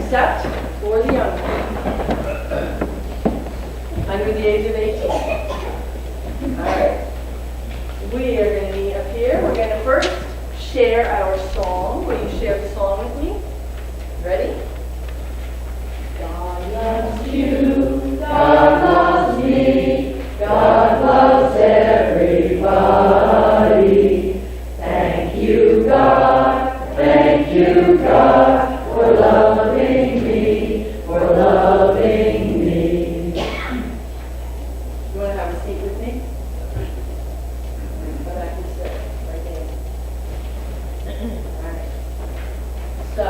except for the young under the age of 18. All right. We are going to meet up here. We're going to first share our song. Will you share the song with me? Ready? God loves you. God loves me. God loves everybody. Thank you, God. Thank you, God, for loving me, for loving me. You want to have a seat with me? What I can say, right there. All right. So,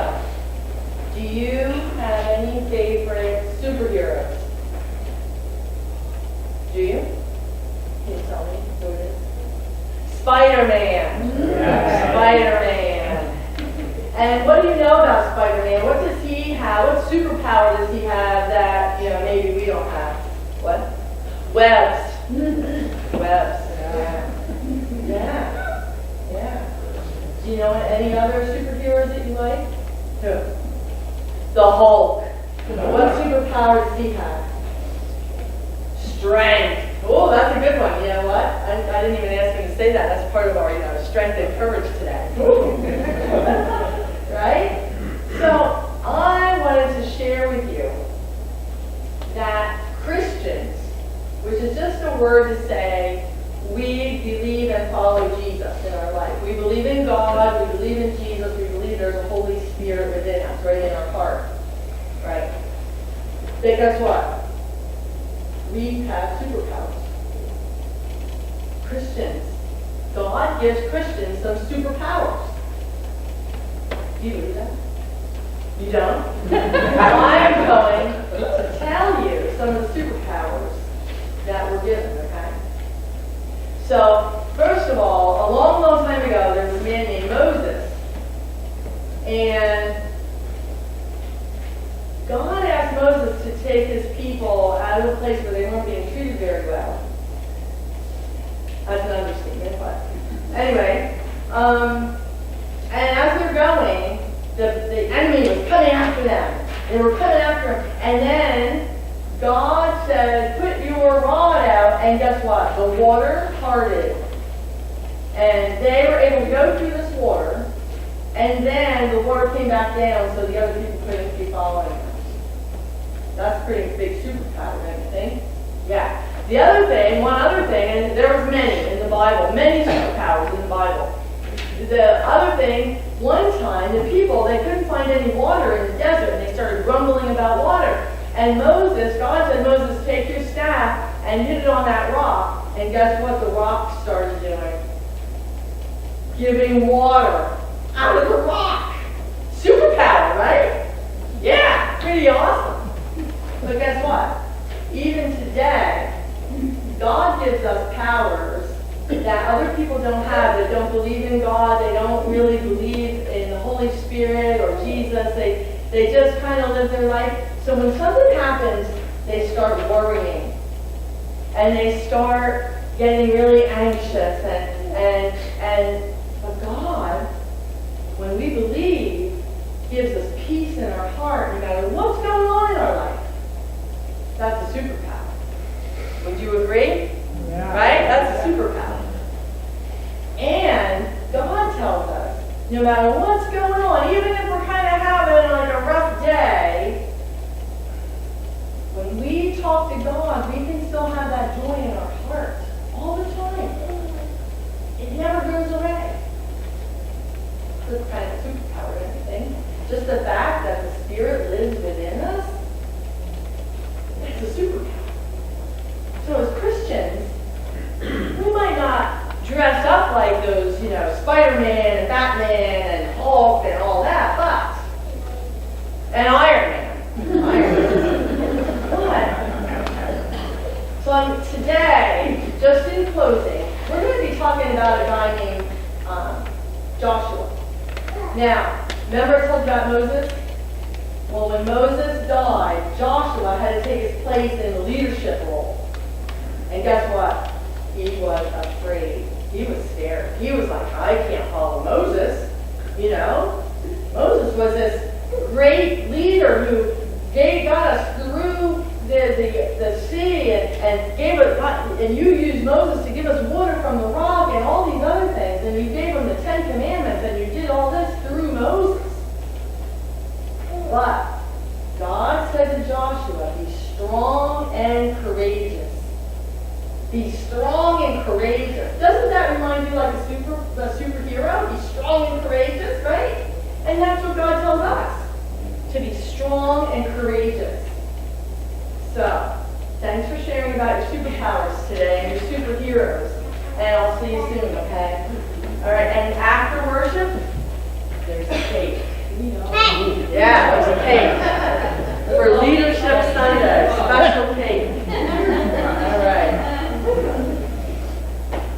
do you have any favorite superheroes? Do you? Can you tell me who it is? Spider-Man. Yes. Spider-Man. And what do you know about Spider-Man? What does he have? What superpower does he have that, maybe we don't have? What? Webs. Webs. Yeah. Do you know any other superheroes that you like? Who? The Hulk. What superpower does he have? Strength. Oh, that's a good one. You know what? I didn't even ask him to say that. That's part of our, strength and courage today. Right? So, I wanted to share with you that Christians, which is just a word to say we believe and follow Jesus in our life. We believe in God, we believe in Jesus, we believe there's a Holy Spirit within us, right in our heart. Right? But guess what? We have superpowers. Christians. God gives Christians some superpowers. Do you believe that? You don't? I'm going to tell you some of the superpowers that were given, okay? So, first of all, a long, long time ago, there was a man named Moses. And God asked Moses to take his people out of a place where they weren't being treated very well. That's an understatement, but anyway. And as they're going, the enemy was coming after them. They were coming after him. And then God said, put your rod out, and guess what? The water parted. And they were able to go through this water, and then the water came back down so the other people couldn't keep following them. That's a pretty big superpower, don't you think? Yeah. The other thing, one other thing, and there was many in the Bible, many superpowers in the Bible. The other thing, one time, the people, they couldn't find any water in the desert, and they started grumbling about water. And Moses, God said, Moses, take your staff and hit it on that rock. And guess what the rock started doing? Giving water out of the rock. Superpower, right? Yeah, pretty awesome. But guess what? Even today, God gives us powers that other people don't have, that don't believe in God, they don't really believe in the Holy Spirit or Jesus, they just kind of live their life. So when something happens, they start worrying. And they start getting really anxious. But God, when we believe, gives us peace in our heart no matter what's going on in our life. That's a superpower. Would you agree? Yeah. Right? That's a superpower. And God tells us, no matter what's going on, even if we're kind of having like a rough day, when we talk to God, we can still have that joy in our heart all the time. It never goes away. That's kind of a superpower, don't you think? Just the fact that the Spirit lives within us, that's a superpower. So as Christians, we might not dress up like those, Spider-Man and Batman and Hulk and all that, and Iron Man. So today, just in closing, we're going to be talking about a guy named Joshua. Now, remember I told you about Moses? Well, when Moses died, Joshua had to take his place in the leadership role. And guess what? He was afraid. He was scared. He was like, I can't follow Moses. Moses was this great leader who got us through the sea and gave us, and you used Moses to give us water from the rock and all these other things, and you gave him the 10 Commandments, and you did all this through Moses. But God said to Joshua, be strong and courageous. Be strong and courageous. Doesn't that remind you like a superhero? Be strong and courageous, right? And that's what God tells us, to be strong and courageous. So, thanks for sharing about your superpowers today and your superheroes. And I'll see you soon, okay?